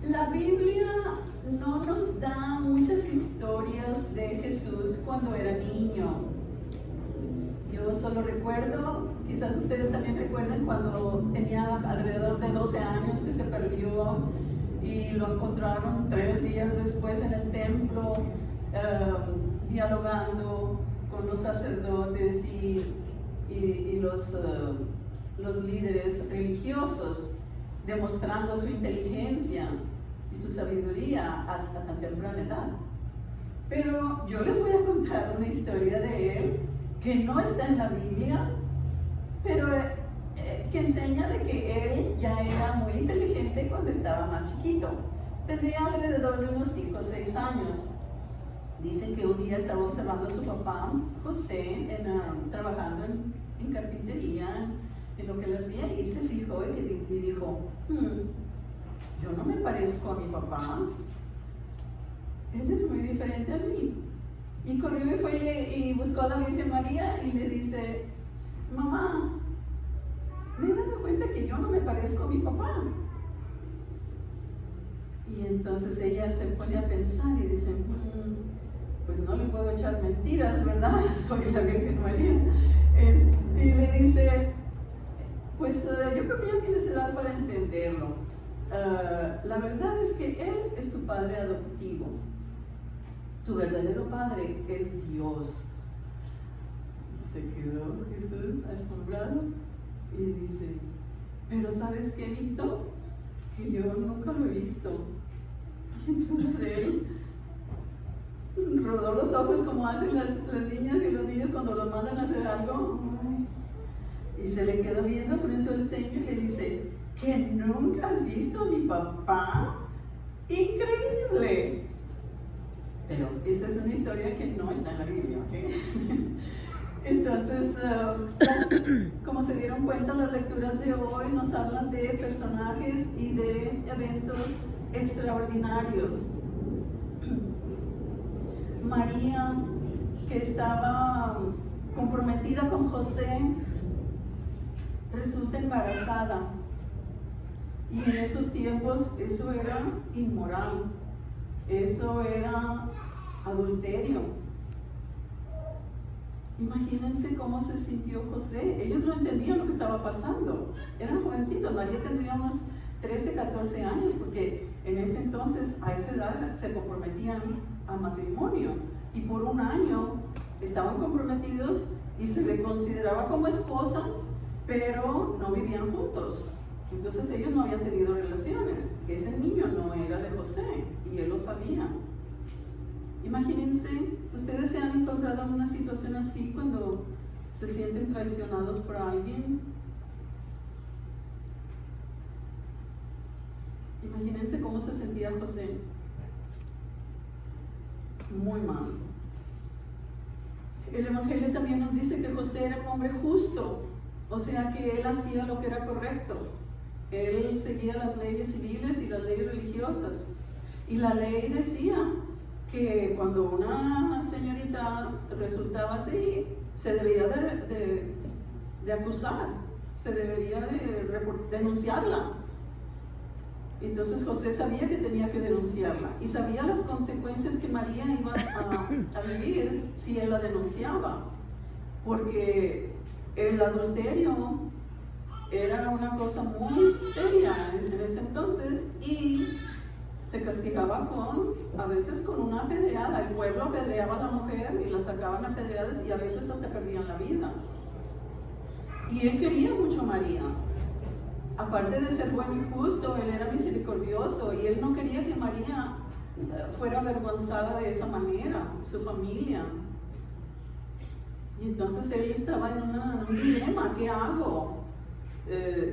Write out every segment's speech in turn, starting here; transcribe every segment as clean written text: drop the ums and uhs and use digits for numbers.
La Biblia no nos da muchas historias de Jesús cuando era niño. Yo solo recuerdo, quizás ustedes también recuerden, cuando tenía alrededor de 12 años que se perdió y lo encontraron 3 días después en el templo, dialogando con los sacerdotes y los líderes religiosos, demostrando su inteligencia y su sabiduría a tan temprana edad. Pero yo les voy a contar una historia de él que no está en la Biblia, pero que enseña de que él ya era muy inteligente cuando estaba más chiquito. Tendría alrededor de unos 5 o 6 años. Dicen que un día estaba observando a su papá, José, trabajando en carpintería, en lo que él hacía, y se fijó y dijo, yo no me parezco a mi papá, él es muy diferente a mí. Y corrió y fue y buscó a la Virgen María y le dice, mamá, me he dado cuenta que yo no me parezco a mi papá. Y entonces ella se pone a pensar y dice, pues no le puedo echar mentiras, ¿verdad? Soy la Virgen María. Y le dice, pues yo creo que ya tienes edad para entenderlo. La verdad es que Él es tu padre adoptivo. Tu verdadero padre es Dios. Se quedó Jesús asombrado y dice, pero ¿sabes qué, Vito? Que yo nunca lo he visto. Y entonces él rodó los ojos como hacen las niñas y los niños cuando los mandan a hacer algo. Y se le quedó viendo, frunció el ceño y le dice, ¿que nunca has visto a mi papá? ¡Increíble! Pero esa es una historia que no está en la Biblia, ¿ok? Entonces, como se dieron cuenta, las lecturas de hoy nos hablan de personajes y de eventos extraordinarios. María, que estaba comprometida con José, resulta embarazada. Y en esos tiempos eso era inmoral, eso era adulterio. Imagínense cómo se sintió José. Ellos no entendían lo que estaba pasando. Eran jovencitos. María tendría unos 13, 14 años, porque en ese entonces, a esa edad, se comprometían a matrimonio. Y por un año estaban comprometidos y se le consideraba como esposa, pero no vivían juntos. Entonces ellos no habían tenido relaciones. Ese niño no era de José y él lo sabía. Imagínense, ustedes se han encontrado en una situación así cuando se sienten traicionados por alguien. Imagínense cómo se sentía José. Muy mal. El Evangelio también nos dice que José era un hombre justo, o sea que él hacía lo que era correcto. Él seguía las leyes civiles y las leyes religiosas. Y la ley decía que cuando una señorita resultaba así, se debía de acusar, se debería de denunciarla. Entonces José sabía que tenía que denunciarla y sabía las consecuencias que María iba a vivir si él la denunciaba, porque el adulterio era una cosa muy seria en ese entonces y se castigaba a veces con una apedreada. El pueblo apedreaba a la mujer y la sacaban a apedreadas y a veces hasta perdían la vida. Y él quería mucho a María. Aparte de ser bueno y justo, él era misericordioso y él no quería que María fuera avergonzada de esa manera, su familia. Y entonces él estaba en un dilema, ¿qué hago?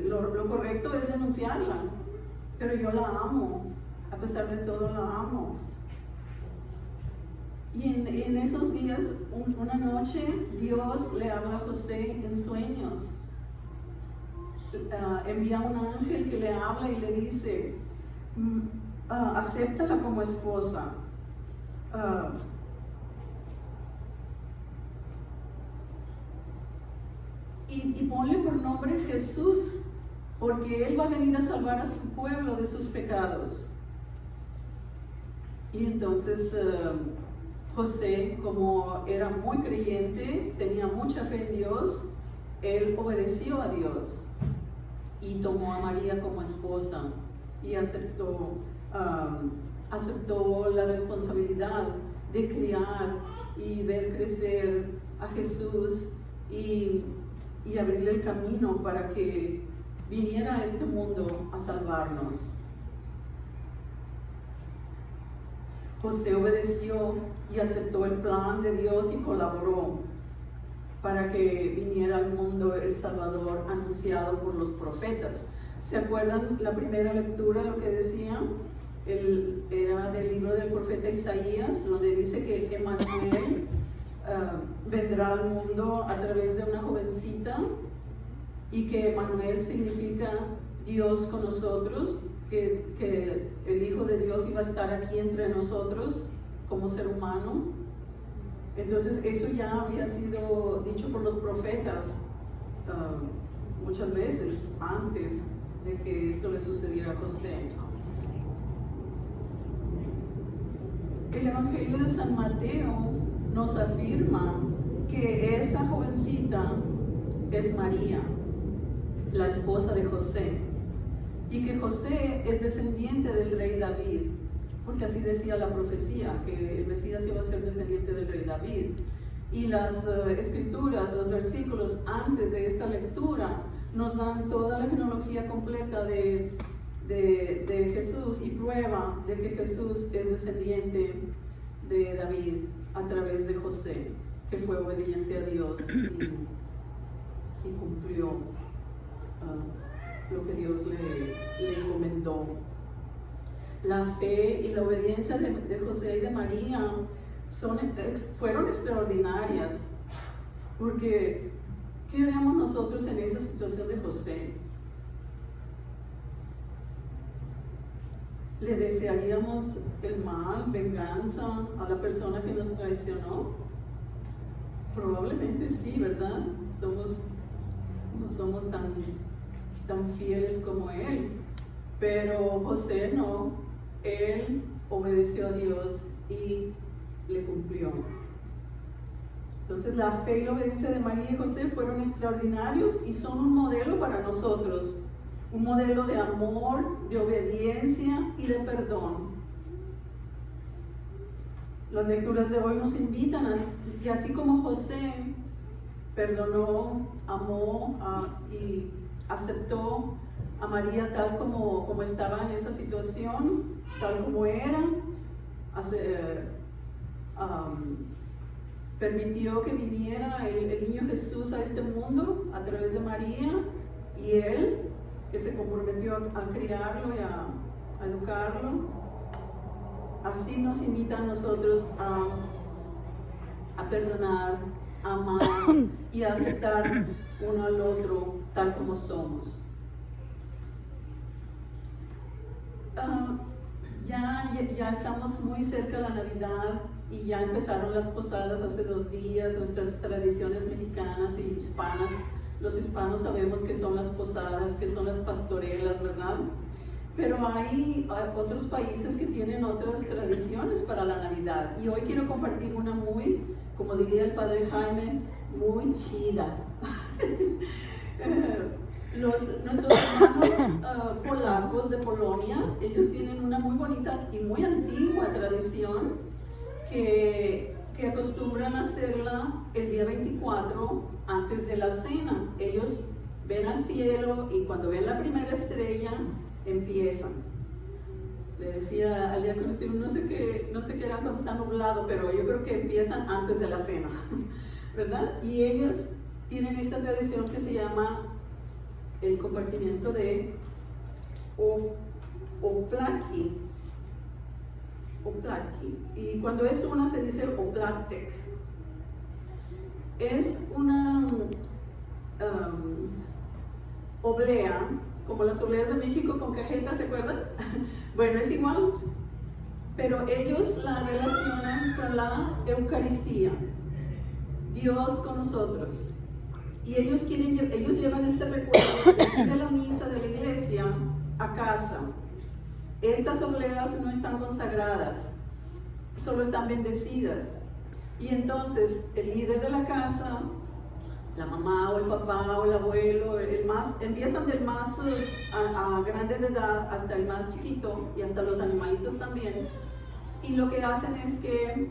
Lo correcto es denunciarla, pero yo la amo, a pesar de todo la amo. Y en esos días, una noche, Dios le habla a José en sueños. Envía un ángel que le habla y le dice, acéptala como esposa. Y ponle por nombre Jesús, porque Él va a venir a salvar a su pueblo de sus pecados. Y entonces José, como era muy creyente, tenía mucha fe en Dios, él obedeció a Dios y tomó a María como esposa y aceptó la responsabilidad de criar y ver crecer a Jesús y abrirle el camino para que viniera a este mundo a salvarnos. José obedeció y aceptó el plan de Dios y colaboró para que viniera al mundo el Salvador anunciado por los profetas. ¿Se acuerdan la primera lectura, lo que decía? Era del libro del profeta Isaías, donde dice que Emmanuel vendrá al mundo a través de una jovencita, y que Emmanuel significa Dios con nosotros, que el Hijo de Dios iba a estar aquí entre nosotros como ser humano. Entonces eso ya había sido dicho por los profetas muchas veces antes de que esto le sucediera a José. El Evangelio de San Mateo nos afirma que esa jovencita es María, la esposa de José, y que José es descendiente del rey David, porque así decía la profecía, que el Mesías iba a ser descendiente del rey David. Y las escrituras, los versículos antes de esta lectura nos dan toda la genealogía completa de Jesús y prueba de que Jesús es descendiente de David a través de José, que fue obediente a Dios y cumplió lo que Dios le encomendó. La fe y la obediencia de José y de María fueron extraordinarias, porque ¿qué haríamos nosotros en esa situación de José? ¿Le desearíamos el mal, venganza a la persona que nos traicionó? Probablemente sí, ¿verdad? No somos tan fieles como él, pero José no, él obedeció a Dios y le cumplió. Entonces la fe y la obediencia de María y José fueron extraordinarios y son un modelo para nosotros, un modelo de amor, de obediencia y de perdón. Las lecturas de hoy nos invitan a que así como José perdonó, amó y aceptó a María tal como estaba en esa situación, tal como era, permitió que viniera el niño Jesús a este mundo a través de María, y él que se comprometió a criarlo y a educarlo. Así nos invita a nosotros a perdonar, a amar y a aceptar uno al otro tal como somos. Ya estamos muy cerca de la Navidad y ya empezaron las posadas hace 2 días, nuestras tradiciones mexicanas y hispanas. Los hispanos sabemos que son las posadas, que son las pastorelas, ¿verdad? Pero hay otros países que tienen otras tradiciones para la Navidad, y hoy quiero compartir una muy, como diría el padre Jaime, muy chida. Nuestros hermanos polacos de Polonia, ellos tienen una muy bonita y muy antigua tradición que acostumbran a hacerla el día 24 antes de la cena. Ellos ven al cielo y cuando ven la primera estrella empiezan. Le decía al día conocido, no sé qué era cuando está nublado, pero yo creo que empiezan antes de la cena, ¿verdad? Y ellos tienen esta tradición que se llama el compartimiento de Oplaki. Y cuando es una se dice Oplatek. Es una oblea, como las obleas de México con cajeta, ¿se acuerdan? Bueno, es igual, pero ellos la relacionan con la Eucaristía, Dios con nosotros. Y ellos llevan este recuerdo de la misa de la iglesia a casa. Estas obleas no están consagradas, solo están bendecidas. Y entonces el líder de la casa, la mamá o el papá o el abuelo, empiezan del más a grande de edad hasta el más chiquito y hasta los animalitos también. Y lo que hacen es que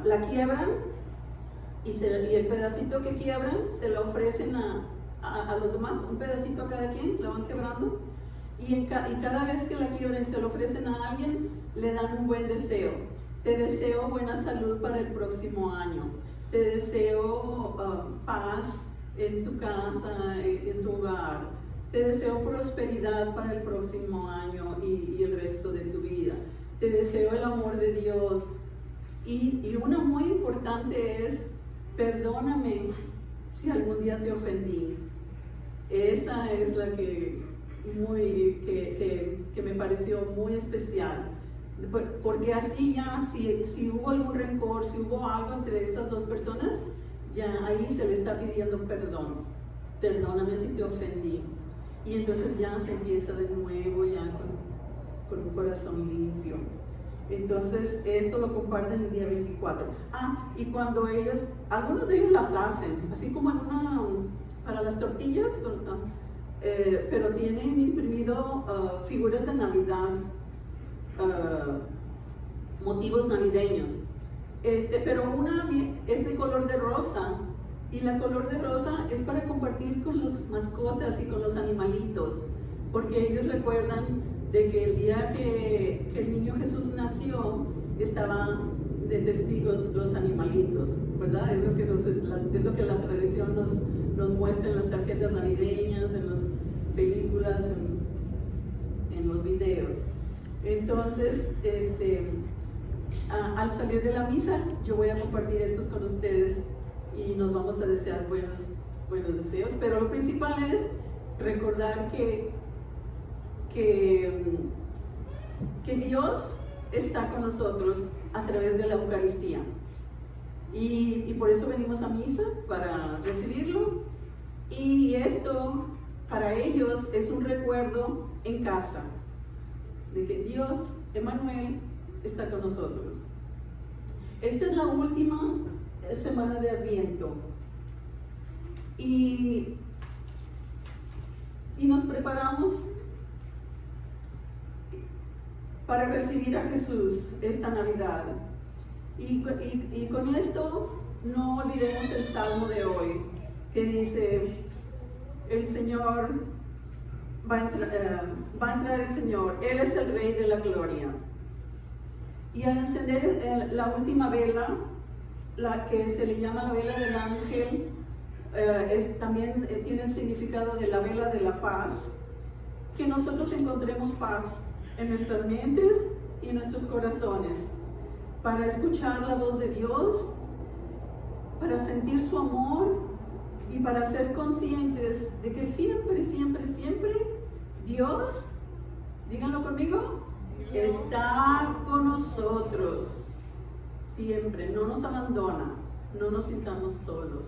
la quiebran y el pedacito que quiebran se lo ofrecen a los demás, un pedacito a cada quien, lo van quebrando. Y cada vez que la quiebran y se lo ofrecen a alguien, le dan un buen deseo. Te deseo buena salud para el próximo año. Te deseo paz en tu casa, en tu hogar. Te deseo prosperidad para el próximo año y el resto de tu vida. Te deseo el amor de Dios. Y una muy importante es, perdóname si algún día te ofendí. Esa es la que me pareció muy especial. Porque así ya, si hubo algún rencor, si hubo algo entre esas dos personas, ya ahí se le está pidiendo perdón. Perdóname si te ofendí. Y entonces ya se empieza de nuevo ya con un corazón limpio. Entonces esto lo comparten el día 24. Y cuando algunos de ellos las hacen, así como para las tortillas, pero tienen imprimido figuras de Navidad. Motivos navideños, pero una es de color de rosa, y la color de rosa es para compartir con las mascotas y con los animalitos, porque ellos recuerdan de que el día que el niño Jesús nació estaban de testigos los animalitos, ¿verdad? Es lo que la tradición nos muestra en las tarjetas navideñas, en las películas, en los videos. Entonces, al salir de la misa, yo voy a compartir estos con ustedes y nos vamos a desear buenos deseos, pero lo principal es recordar que Dios está con nosotros a través de la Eucaristía, y por eso venimos a misa, para recibirlo, y esto para ellos es un recuerdo en casa de que Dios, Emmanuel, está con nosotros. Esta es la última semana de Adviento y nos preparamos para recibir a Jesús esta Navidad. Y con esto no olvidemos el Salmo de hoy, que dice: el Señor va a entrar el Señor, Él es el Rey de la Gloria. Y al encender la última vela, la que se le llama la vela del ángel, también tiene el significado de la vela de la paz, que nosotros encontremos paz en nuestras mentes y en nuestros corazones, para escuchar la voz de Dios, para sentir su amor y para ser conscientes de que siempre, siempre, siempre Dios, díganlo conmigo, está con nosotros. Siempre, no nos abandona, no nos sintamos solos.